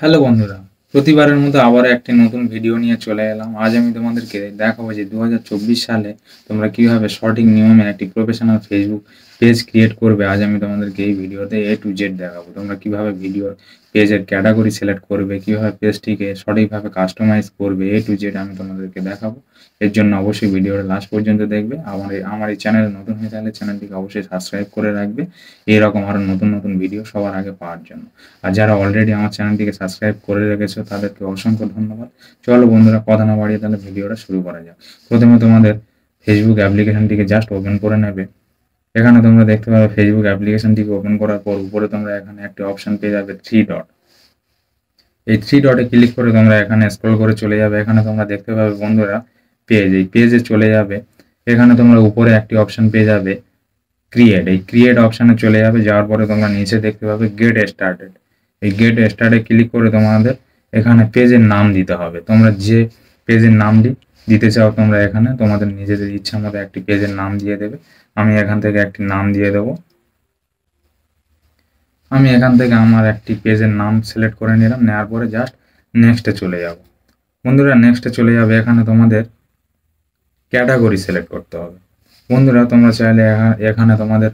Hello বন্ধুরা, প্রতিবারের মতো আবারও একটি নতুন ভিডিও নিয়ে চলে এলাম। আজ আমি তোমাদেরকে দেখাবো যে 2024 সালে তোমরা কিভাবে সঠিক নিয়মে একটি প্রফেশনাল ফেসবুক পেজ ক্রিয়েট করবে। আজ আমি তোমাদেরকে এই ভিডিওতে A to Z দেখাবো। তোমরা কিভাবে ভিডিওর পেজের ক্যাটাগরি সিলেক্ট করবে, কিভাবে পেজটিকে সঠিকভাবে কাস্টমাইজ করবে, A to Z আমি তোমাদেরকে দেখাবো। এর জন্য অবশ্যই ভিডিওটা লাস্ট পর্যন্ত দেখবে। আমার এই চ্যানেলে নতুন হয়ে থাকলে চ্যানেলটিকে অবশ্যই সাবস্ক্রাইব করে রাখবে এরকম আরও নতুন নতুন ভিডিও সবার আগে পাওয়ার জন্য। আর যারা অলরেডি আমার চ্যানেলটিকে সাবস্ক্রাইব করে রেখেছো তাদেরকে অসংখ্য ধন্যবাদ। চলো বন্ধুরা, কথা না বাড়িয়ে তাহলে ভিডিওটা শুরু করা যাক। প্রথমে তোমাদের ফেসবুক অ্যাপ্লিকেশনটিকে জাস্ট ওপেন করে নেবে। এখানে তোমরা দেখতে পাবে ফেসবুক অ্যাপ্লিকেশনটিকে ওপেন করার পর উপরে তোমরা এখানে একটি অপশন পেয়ে যাবে থ্রি ডট। এই থ্রি ডটে ক্লিক করে তোমরা এখানে স্ক্রল করে চলে যাবে। এখানে তোমরা দেখতে পাবে বন্ধুরা পেজ, এই পেজে চলে যাবে। এখানে তোমরা উপরে একটি অপশন পেয়ে যাবে ক্রিয়েট। এই ক্রিয়েট অপশানে চলে যাবে, যাওয়ার পরে তোমরা নিচে দেখতে পাবে গেট স্টার্টেড। এই গেট স্টার্টে ক্লিক করে তোমাদের এখানে পেজের নাম দিতে হবে। তোমরা যে পেজের নামটি দিতে চাও তোমরা এখানে তোমাদের নিজেদের ইচ্ছা মতো একটি পেজের নাম দিয়ে দেবে। আমি এখান থেকে একটি নাম দিয়ে দেবো। আমি এখান থেকে আমার একটি পেজের নাম সিলেক্ট করে নিলাম। নেওয়ার পরে জাস্ট নেক্সটে চলে যাব। বন্ধুরা নেক্সটে চলে যাবে। এখানে তোমাদের ক্যাটাগরি সিলেক্ট করতে হবে। বন্ধুরা তোমরা চাইলে এখানে তোমাদের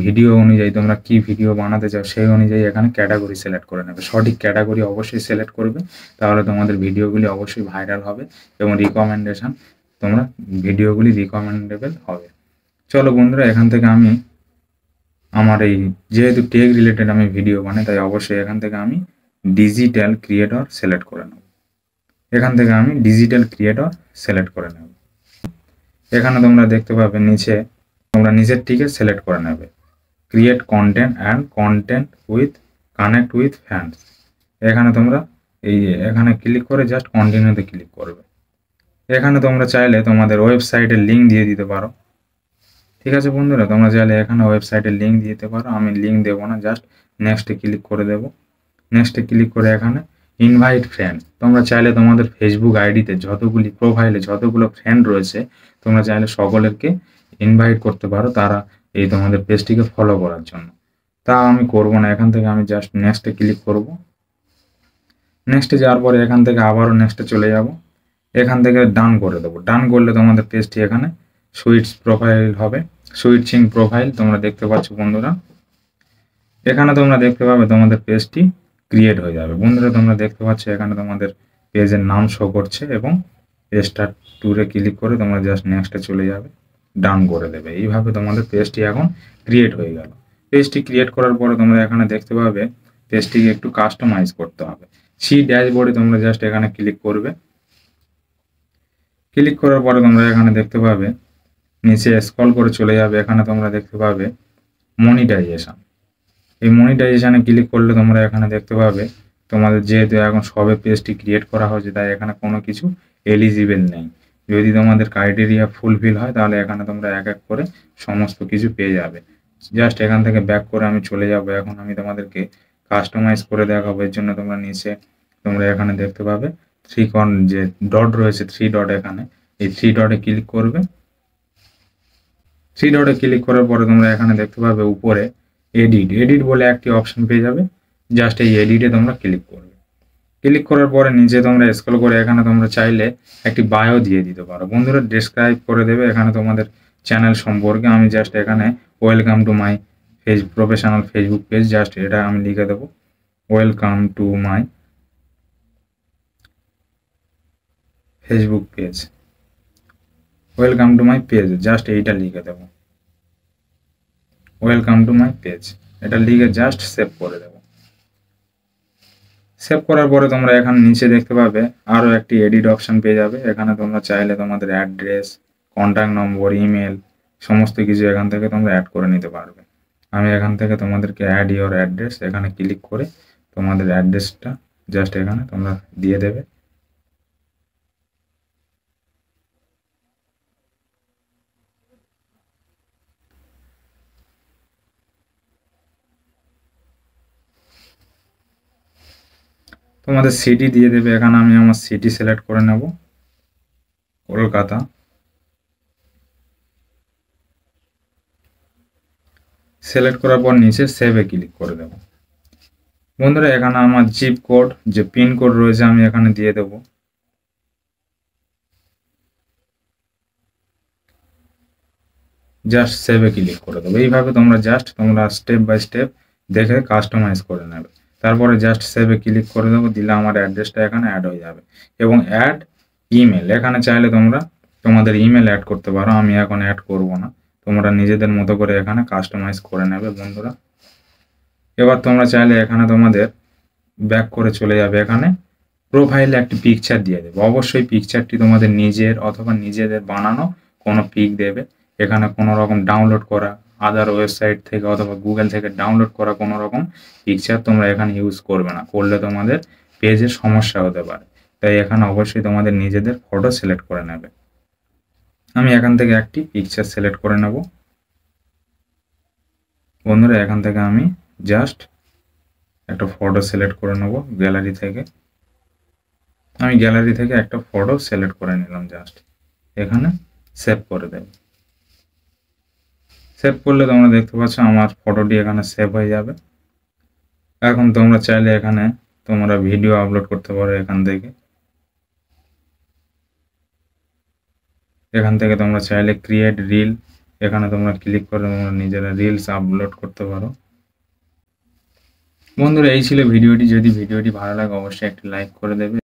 ভিডিও অনুযায়ী তোমরা কি ভিডিও বানাতে চাও সেই অনুযায়ী এখানে ক্যাটাগরি সিলেক্ট করে নেবে। সঠিক ক্যাটাগরি অবশ্যই সিলেক্ট করবে, তাহলে তোমাদের ভিডিওগুলি অবশ্যই ভাইরাল হবে এবং রিকমেন্ডেশন তোমরা ভিডিওগুলি রিকমেন্ডেবল হবে। চলো বন্ধুরা, এখান থেকে আমি আমার এই যেহেতু টেক রিলেটেড আমি ভিডিও বানাই তাই অবশ্যই এখান থেকে আমি ডিজিটাল ক্রিয়েটর সিলেক্ট করে নেব। এখান থেকে আমি ডিজিটাল ক্রিয়েটর সিলেক্ট করে নেব। এখানে তোমরা দেখতে পাবে নিচে তোমরা নিচেরটিকে সিলেক্ট করে নেবে create content and content with connect with fans. এখানে তোমরা এখানে ক্লিক করে জাস্ট কন্টিনিউতে ক্লিক করবে। এখানে তোমরা চাইলে তোমাদের ওয়েবসাইটের লিঙ্ক দিয়ে দিতে পারো। ঠিক আছে বন্ধুরা, তোমরা চাইলে এখানে ওয়েবসাইটের লিঙ্ক দিতে পারো। আমি লিঙ্ক দেবো না, জাস্ট নেক্সটে ক্লিক করে দেবো। নেক্সটে ক্লিক করে এখানে ইনভাইট ফ্রেন্ড, তোমরা চাইলে তোমাদের ফেসবুক আইডিতে যতগুলি প্রোফাইলে যতগুলো ফ্রেন্ড রয়েছে তোমরা চাইলে সকলেরকে ইনভাইট করতে পারো তারা এই তোমাদের পেজটিকে ফলো করার জন্য। তা আমি করব না, এখান থেকে আমি জাস্ট নেক্সটে ক্লিক করব। নেক্সটে যাওয়ার পরে এখান থেকে আবারও নেক্সটে চলে যাব। এখান থেকে ডান করে দেবো। ডান করলে তোমাদের পেজটি এখানে সুইটস প্রোফাইল হবে, সুইটচিং প্রোফাইল তোমরা দেখতে পাচ্ছ বন্ধুরা। এখানে তোমরা দেখতে পাবে তোমাদের পেজটি ক্রিয়েট হয়ে যাবে। বন্ধুরা তোমরা দেখতে পাচ্ছ এখানে তোমাদের পেজের নাম শো করছে এবং স্টার্ট ট্যুরে ক্লিক করে তোমরা জাস্ট নেক্সটে চলে যাবে, ডান করে দেবে। এইভাবে তোমাদের পেজটি এখন ক্রিয়েট হয়ে গেল। পেজটি ক্রিয়েট করার পরে তোমরা এখানে দেখতে পাবে পেজটিকে একটু কাস্টমাইজ করতে হবে। ড্যাশবোর্ডে তোমরা জাস্ট এখানে ক্লিক করবে। ক্লিক করার পরে তোমরা এখানে দেখতে পাবে নিচে স্ক্রল করে চলে যাবে। এখানে তোমরা দেখতে পাবে মনিটাইজেশন। এই মনিটাইজেশানে ক্লিক করলে তোমরা এখানে দেখতে পাবে তোমাদের যেহেতু এখন সবে পেজটি ক্রিয়েট করা হয়েছে তাই এখানে কোনো কিছু এলিজিবল নেই। যদি তোমাদের ক্রাইটেরিয়া ফুলফিল হয় তাহলে এখানে তোমরা এক এক করে সমস্ত কিছু পেয়ে যাবে। জাস্ট এখান থেকে ব্যাক করে আমি চলে যাব। এখন আমি তোমাদেরকে কাস্টমাইজ করে দেখাবো। এর জন্য তোমরা নিচে তোমরা এখানে দেখতে পাবে যে ডট রয়েছে থ্রি ডট, এখানে এই থ্রি ডটে ক্লিক করবে। থ্রি ডটে ক্লিক করার পরে তোমরা এখানে দেখতে পাবে উপরে এডিট বলে একটি অপশন পেয়ে যাবে। জাস্ট এই এডিটে তোমরা ক্লিক করবে। ক্লিক করার পরে নিচে তোমরা স্ক্রল করে এখানে তোমরা চাইলে একটি বায়ো দিয়ে দিতে পারো। বন্ধুরা ডেসক্রাইব করে দেবে এখানে তোমাদের চ্যানেল সম্পর্কে। আমি জাস্ট এখানে welcome to my professional Facebook page, just এটা আমি লিখে দেবো welcome to my Facebook page, welcome to my page, just এইটা লিখে দেবো ওয়েলকাম টু মাই পেজ। এটা লিখে জাস্ট সেভ করে দেবো। সেভ করার পরে তোমরা এখানে নিচে দেখতে পাবে আরও একটি এডিট অপশন পেয়ে যাবে। এখানে তোমরা চাইলে তোমাদের অ্যাড্রেস, কন্ট্যাক্ট নম্বর, ইমেল সমস্ত কিছু এখান থেকে তোমরা অ্যাড করে নিতে পারবে। আমি এখান থেকে তোমাদেরকে অ্যাড ইওর অ্যাড্রেস এখানে ক্লিক করে তোমাদের অ্যাড্রেসটা জাস্ট এখানে তোমরা দিয়ে দেবে। তোমাদের সিটি দিয়ে দেবে। এখানে আমি আমার সিটি সিলেক্ট করে নেব কলকাতা। সিলেক্ট করার পর নিচে সেভে ক্লিক করে দেব। বন্ধুরা এখানে আমার জিপ কোড যে পিন কোড রয়েছে আমি এখানে দিয়ে দেবো। জাস্ট সেভে ক্লিক করে দেবো। এইভাবে তোমরা স্টেপ বাই স্টেপ দেখে কাস্টমাইজ করে নেবে। তারপরে জাস্ট সেভে ক্লিক করে দেবো, দিলে আমার অ্যাড্রেসটা এখানে অ্যাড হয়ে যাবে। এবং অ্যাড ইমেল, এখানে চাইলে তোমরা তোমাদের ইমেল অ্যাড করতে পারো, আমি এখন অ্যাড করব না। তোমরা নিজেদের মতো করে এখানে কাস্টমাইজ করে নেবে বন্ধুরা। এবার তোমরা চাইলে এখানে তোমাদের ব্যাক করে চলে যাবে, এখানে প্রোফাইলে একটি পিকচার দিয়ে দেবে। অবশ্যই পিকচারটি তোমাদের নিজের অথবা নিজেদের বানানো কোনো পিক দেবে। এখানে কোনো রকম ডাউনলোড করা আদার ওয়েবসাইট থেকে অথবা গুগল থেকে ডাউনলোড করা কোনো রকম পিকচার তোমরা এখানে ইউজ করবে না, করলে তোমাদের পেজের সমস্যা হতে পারে। তাই এখানে অবশ্যই তোমাদের নিজেদের ফটো সিলেক্ট করে নেবে। আমি এখান থেকে একটি পিকচার সিলেক্ট করে নেব বন্ধুরা। এখান থেকে আমি জাস্ট একটা ফটো সিলেক্ট করে নেব গ্যালারি থেকে। আমি গ্যালারি থেকে একটা ফটো সিলেক্ট করে নিলাম, জাস্ট এখানে সেভ করে দেব। সেভ করলে তোমরা দেখতে পাচ্ছ আমার ফটোটি এখানে সেভ হয়ে যাবে। এখন তোমরা চাইলে এখানে তোমরা ভিডিও আপলোড করতে পারো। এখান থেকে তোমরা চাইলে ক্রিয়েট রিল, এখানে তোমরা ক্লিক করে তোমরা নিজেরা রিলস আপলোড করতে পারো। বন্ধুরা এই ছিল ভিডিওটি। যদি ভিডিওটি ভালো লাগে অবশ্যই একটি লাইক করে দেবে।